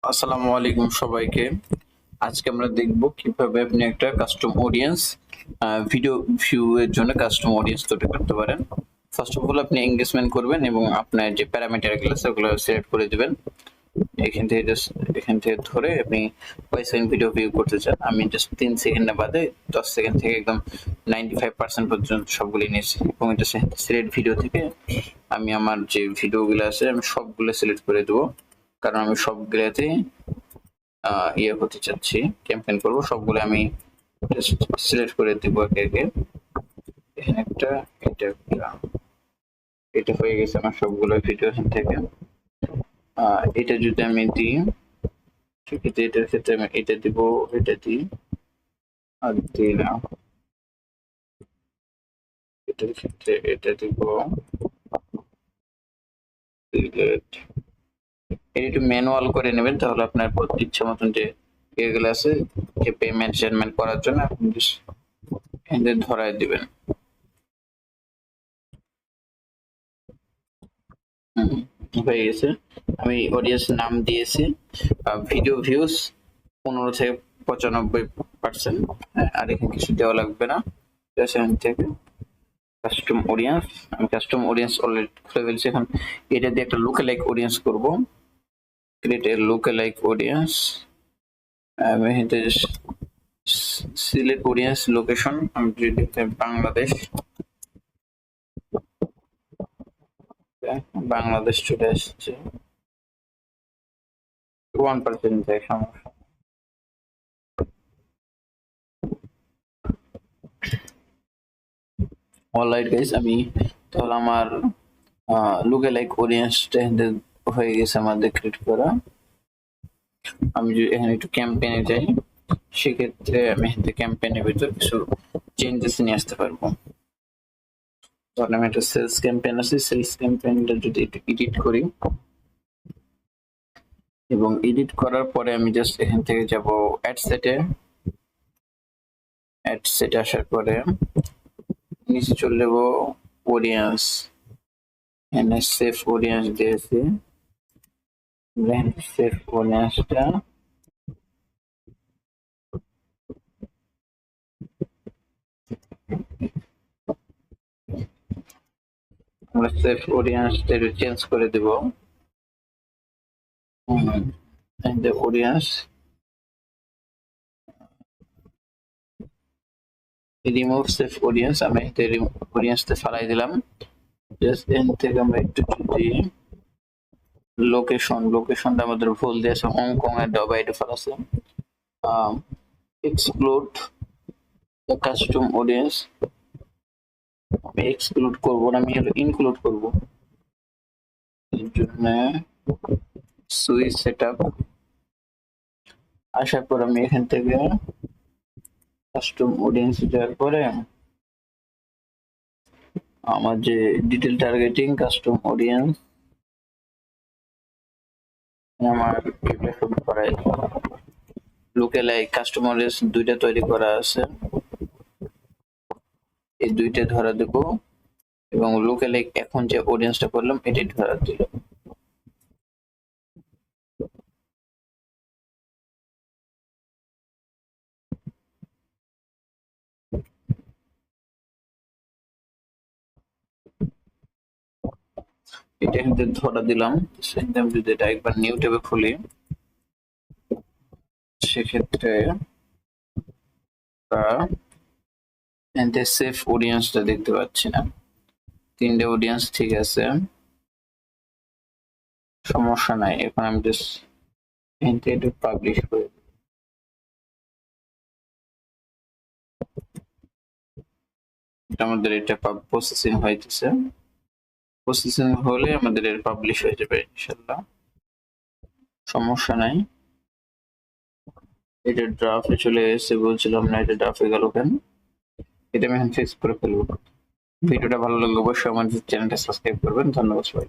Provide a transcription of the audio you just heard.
আসসালামু আলাইকুম সবাইকে। আজকে আমরা দেখব কিভাবে আপনি একটা কাস্টম অডিয়েন্স ভিডিও ভিউ এর জন্য কাস্টম অডিয়েন্স তৈরি করতে পারেন। ফার্স্ট অফ অল আপনি এনগেজমেন্ট করবেন এবং আপনার যে প্যারামিটার গুলো আছে ওগুলো সিলেক্ট করে দিবেন। এখান থেকে ধরে আপনি কয় সেকেন্ড ভিডিও ভিউ করতে চান। আমি জাস্ট 3 সেকেন্ড না বাদে 10 সেকেন্ড থেকে একদম 95% পর্যন্ত সবগুলি নিয়েছি এবং এটা সিলেক্ট ভিডিও থেকে আমি আমার যে ভিডিওগুলো আছে আমি সবগুলো সিলেক্ট করে দেবো, কারণ আমি সবগুলাতে ইয়ে করতে চাচ্ছি, ক্যাম্পেইন করব। সবগুলো আমি সিলেক্ট করে দিব একে একে। এখানে একটা, এটা একটা, এটা হয়ে গেছে আমার সবগুলো ভিডিও এখান থেকে। এটা যদি আমি দিই সেক্ষেত্রে এটার ক্ষেত্রে আমি এটা দিব, এটা দিই আর দিই না। এটার ক্ষেত্রে এটা দিব, ডিলিট। এটা একটু ম্যানুয়াল করে নেবেন, তাহলে আপনার ইচ্ছা মতন যে এগুলো আছে যে পেমেন্ট সেটমেন্ট করার জন্য আপনি এখানে ধরায় দিবেন। হয়ে গেছে। আমি অডিয়েন্স নাম দিয়েছি ভিডিও ভিউজ 15 থেকে 95%। আর এখানে কিছু দেওয়া লাগবে না। এখান থেকে কাস্টম অডিয়েন্স, আমি কাস্টম অডিয়েন্স অলরেডি খুলে ফেলছি। এখন এটা দিয়ে একটা লুকালাইক অডিয়েন্স করব। Create a lookalike audience. আমি এখানে সিলেক্ট অডিয়েন্স লোকেশন, আমি যদি বাংলাদেশ, বাংলাদেশ চলে আসছে 1% যায়, সমস্যা। অলরাইট গাইস, আমি তাহলে আমার লুকালাইক অডিয়েন্সটা হয়ে গেছে আমাদের ক্রিয়েট করা। আমি যদি এখানে একটু ক্যাম্পেইনে যাই, সেক্ষেত্রে আমি এখানে ক্যাম্পেইনের ভিতর কিছু চেঞ্জেস নিয়ে আসতে পারবো। ধরেন আমি একটা সেলস ক্যাম্পেইন আছে, সেলস ক্যাম্পেইনটা যদি একটু এডিট করি এবং এডিট করার পরে আমি জাস্ট এখান থেকে যাব অ্যাড সেটে আসার পরে নিচে চলে যাব অডিয়েন্স, এখানে সেভ অডিয়েন্স দিয়েছি। সেভ অডিয়েন্সটা আমরা সেভ অডিয়েন্সটা চেঞ্জ করে দেব। and the audience remove save audience, আমি এটা অডিয়েন্সটা ফালাই দিলাম। জাস্ট এন থেকে আমরা একটু যদি লোকেশনটা আমাদের ভুল দিয়েছে, হংকং এর বাইরে ফেলাছে। এক্সক্লুড দ্য কাস্টম অডিয়েন্স, আমি এক্সক্লুড করব না, আমি হলো ইনক্লুড করব। এর জন্য সুইচ সেটআপ আসার পর আমি এখান থেকে কাস্টম অডিয়েন্স যাওয়ার পরে আমার যে ডিটেল টার্গেটিং কাস্টম অডিয়েন্স আমার এটা সব করাই, লুকালাইক কাস্টম অডিয়েন্স দুইটা তৈরি করা আছে, এই দুইটা ধরা দেব এবং লুকালাইক এখন যে অডিয়েন্সটা করলাম এটাই ধরা দিল। এটা কিন্তু ধরা দিলাম। আমি যদি এটা একবার নিউ ট্যাবে খুলি, সেক্ষেত্রে সেভ অডিয়েন্সটা দেখতে পাচ্ছি না। 3টে অডিয়েন্স ঠিক আছে, সমস্যা নাই। এখন আমি জাস্ট এখান পাবলিশ করে আমাদের এটা প্রসেসিং হইতেছে। প্রসেসিং হলে আমাদের এর পাবলিশ হয়ে যাবে ইনশাআল্লাহ, সমস্যা নাই। এটা ড্রাফটে চলে এসেছে, বলছিলাম না এটা ড্রাফটে গেল কেন। এটা আমি এখন ফিক্স করে ফেলবো। ভিডিওটা ভালো লাগলে অবশ্যই আমাদের চ্যানেলটা সাবস্ক্রাইব করবেন। ধন্যবাদ সবাই।